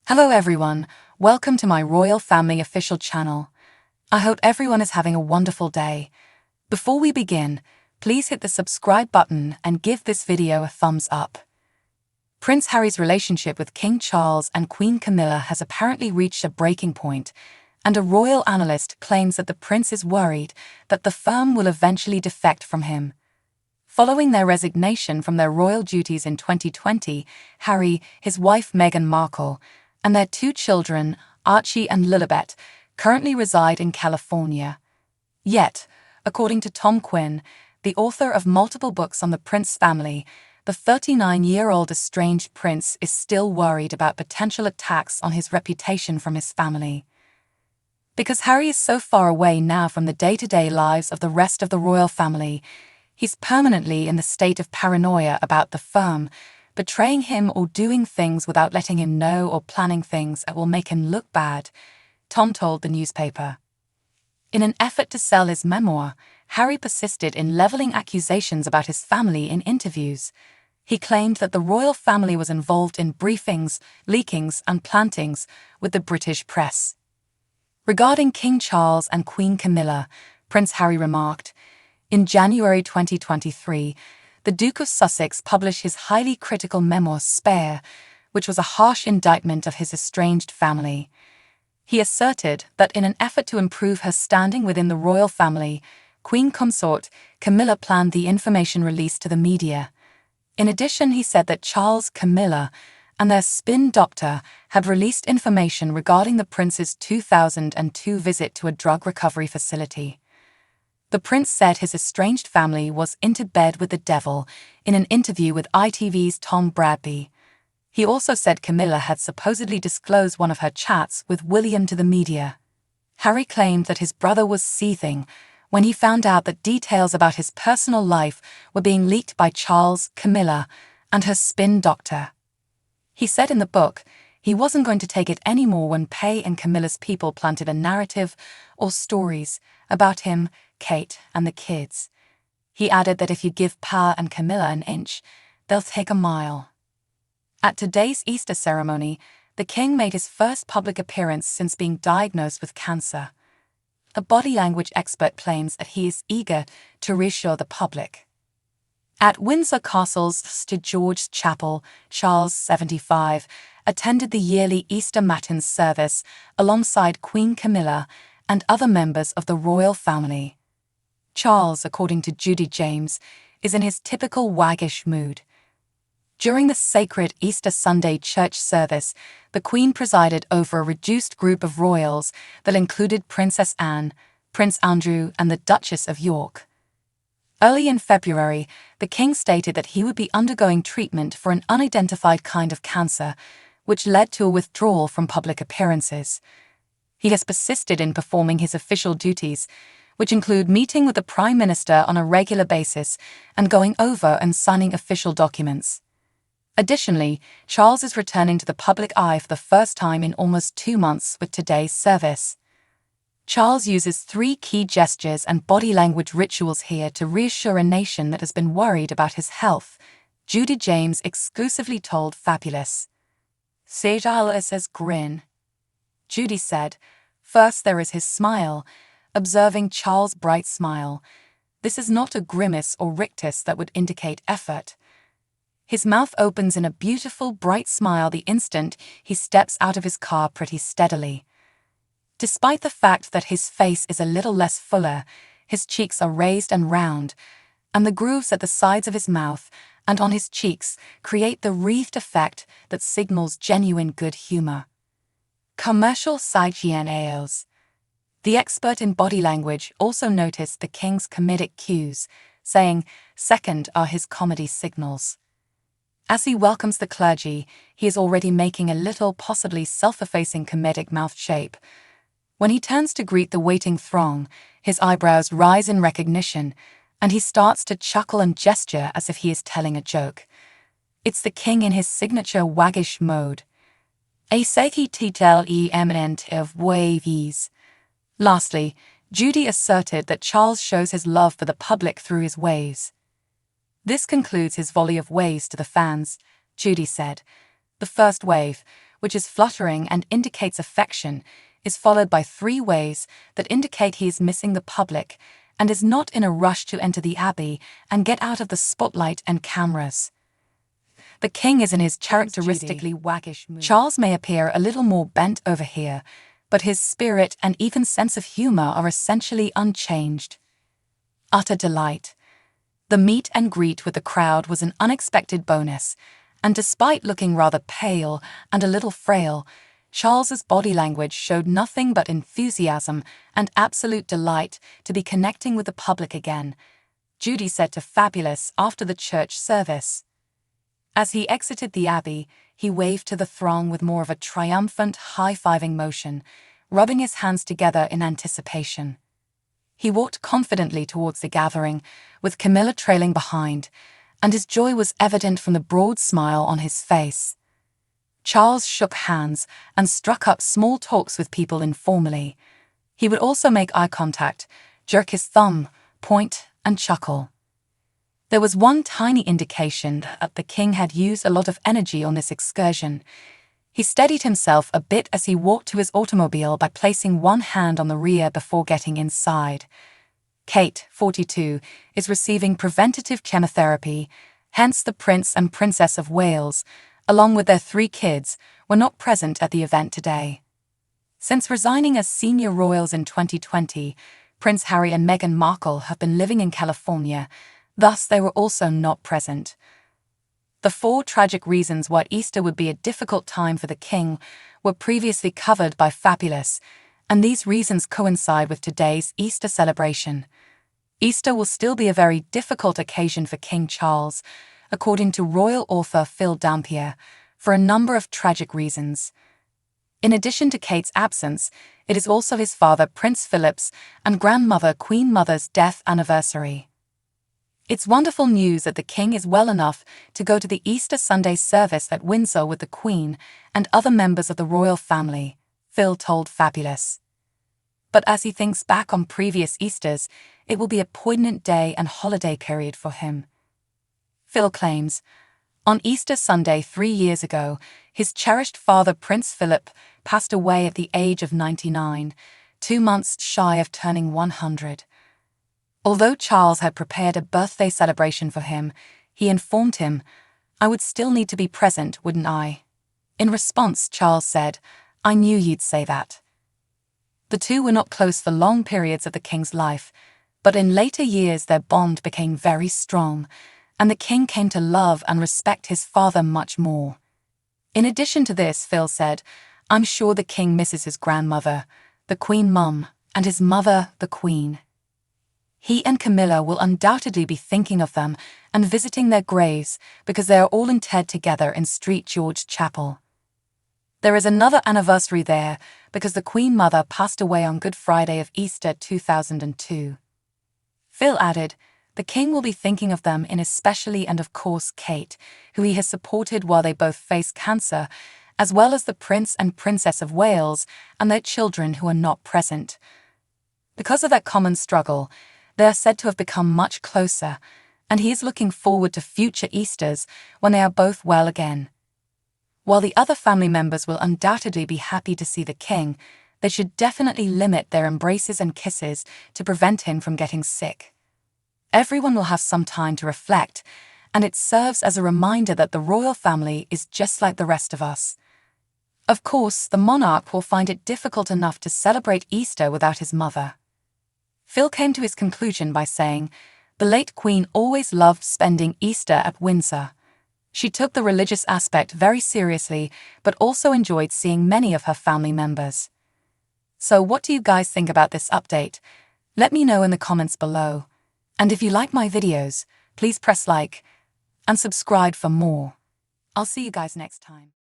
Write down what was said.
Hello everyone, welcome to my Royal Family official channel. I hope everyone is having a wonderful day. Before we begin, please hit the subscribe button and give this video a thumbs up. Prince Harry's relationship with King Charles and Queen Camilla has apparently reached a breaking point, and a royal analyst claims that the prince is worried that the firm will eventually defect from him. Following their resignation from their royal duties in 2020, Harry, his wife Meghan Markle, and their two children, Archie and Lilibet, currently reside in California. Yet, according to Tom Quinn, the author of multiple books on the Prince family, the 39-year-old estranged prince is still worried about potential attacks on his reputation from his family. Because Harry is so far away now from the day-to-day lives of the rest of the royal family, he's permanently in the state of paranoia about the firm betraying him or doing things without letting him know or planning things that will make him look bad, Tom told the newspaper. In an effort to sell his memoir, Harry persisted in leveling accusations about his family in interviews. He claimed that the royal family was involved in briefings, leakings, and plantings with the British press. Regarding King Charles and Queen Camilla, Prince Harry remarked, "In January 2023, the Duke of Sussex published his highly critical memoir Spare, which was a harsh indictment of his estranged family. He asserted that in an effort to improve her standing within the royal family, Queen Consort Camilla planned the information released to the media. In addition, he said that Charles, Camilla, and their spin doctor had released information regarding the prince's 2002 visit to a drug recovery facility. The prince said his estranged family was into bed with the devil in an interview with ITV's Tom Bradby. He also said Camilla had supposedly disclosed one of her chats with William to the media. Harry claimed that his brother was seething when he found out that details about his personal life were being leaked by Charles, Camilla, and her spin doctor. He said in the book he wasn't going to take it anymore when Pay and Camilla's people planted a narrative or stories about him, Kate, and the kids. He added that if you give Pa and Camilla an inch, they'll take a mile." At today's Easter ceremony, the king made his first public appearance since being diagnosed with cancer. A body language expert claims that he is eager to reassure the public. At Windsor Castle's St. George's Chapel, Charles, 75, attended the yearly Easter Matins service alongside Queen Camilla and other members of the royal family. Charles, according to Judy James, is in his typical waggish mood. During the sacred Easter Sunday church service, the Queen presided over a reduced group of royals that included Princess Anne, Prince Andrew, and the Duchess of York. Early in February, the King stated that he would be undergoing treatment for an unidentified kind of cancer, which led to a withdrawal from public appearances. He has persisted in performing his official duties, which include meeting with the Prime Minister on a regular basis and going over and signing official documents. Additionally, Charles is returning to the public eye for the first time in almost 2 months with today's service. Charles uses 3 key gestures and body language rituals here to reassure a nation that has been worried about his health, Judy James exclusively told Fabulous. "Sajal says grin." Judy said, "First there is his smile," observing Charles' bright smile. "This is not a grimace or rictus that would indicate effort." His mouth opens in a beautiful, bright smile the instant he steps out of his car pretty steadily. Despite the fact that his face is a little less fuller, his cheeks are raised and round, and the grooves at the sides of his mouth and on his cheeks create the wreathed effect that signals genuine good humor. Commercial Psychianaos. The expert in body language also noticed the king's comedic cues, saying, "Second are his comedy signals." As he welcomes the clergy, he is already making a little, possibly self-effacing comedic mouth shape. When he turns to greet the waiting throng, his eyebrows rise in recognition, and he starts to chuckle and gesture as if he is telling a joke. It's the king in his signature waggish mode. A seki titel eminent of waves. Lastly, Judy asserted that Charles shows his love for the public through his waves. "This concludes his volley of waves to the fans," Judy said. "The first wave, which is fluttering and indicates affection, is followed by 3 ways that indicate he is missing the public and is not in a rush to enter the abbey and get out of the spotlight and cameras. The king is in his characteristically waggish mood. Charles may appear a little more bent over here, but his spirit and even sense of humor are essentially unchanged. Utter delight. The meet and greet with the crowd was an unexpected bonus, and despite looking rather pale and a little frail, Charles's body language showed nothing but enthusiasm and absolute delight to be connecting with the public again, Judy said to Fabulous after the church service. As he exited the abbey, he waved to the throng with more of a triumphant, high-fiving motion, rubbing his hands together in anticipation. He walked confidently towards the gathering, with Camilla trailing behind, and his joy was evident from the broad smile on his face. Charles shook hands and struck up small talks with people informally. He would also make eye contact, jerk his thumb, point, and chuckle. There was one tiny indication that the king had used a lot of energy on this excursion. He steadied himself a bit as he walked to his automobile by placing one hand on the rear before getting inside. Kate, 42, is receiving preventative chemotherapy, hence the Prince and Princess of Wales, along with their 3 kids, were not present at the event today. Since resigning as senior royals in 2020, Prince Harry and Meghan Markle have been living in California, thus they were also not present. The 4 tragic reasons why Easter would be a difficult time for the king were previously covered by Fabulous, and these reasons coincide with today's Easter celebration. Easter will still be a very difficult occasion for King Charles, according to royal author Phil Dampier, for a number of tragic reasons. In addition to Kate's absence, it is also his father Prince Philip's and grandmother Queen Mother's death anniversary. It's wonderful news that the king is well enough to go to the Easter Sunday service at Windsor with the Queen and other members of the royal family, Phil told Fabulous. But as he thinks back on previous Easters, it will be a poignant day and holiday period for him. Phil claims, on Easter Sunday 3 years ago, his cherished father Prince Philip passed away at the age of 99, 2 months shy of turning 100. Although Charles had prepared a birthday celebration for him, he informed him, "I would still need to be present, wouldn't I?" In response, Charles said, "I knew you'd say that." The two were not close for long periods of the king's life, but in later years their bond became very strong, and the king came to love and respect his father much more. In addition to this, Phil said, "I'm sure the king misses his grandmother, the Queen Mum, and his mother, the Queen. He and Camilla will undoubtedly be thinking of them and visiting their graves because they are all interred together in St. George Chapel. There is another anniversary there because the Queen Mother passed away on Good Friday of Easter 2002. Phil added, "The king will be thinking of them in especially and of course Kate, who he has supported while they both face cancer, as well as the Prince and Princess of Wales and their children who are not present. Because of that common struggle, they are said to have become much closer, and he is looking forward to future Easters when they are both well again. While the other family members will undoubtedly be happy to see the king, they should definitely limit their embraces and kisses to prevent him from getting sick. Everyone will have some time to reflect, and it serves as a reminder that the royal family is just like the rest of us. Of course, the monarch will find it difficult enough to celebrate Easter without his mother." Phil came to his conclusion by saying, "The late Queen always loved spending Easter at Windsor. She took the religious aspect very seriously, but also enjoyed seeing many of her family members." So what do you guys think about this update? Let me know in the comments below. And if you like my videos, please press like and subscribe for more. I'll see you guys next time.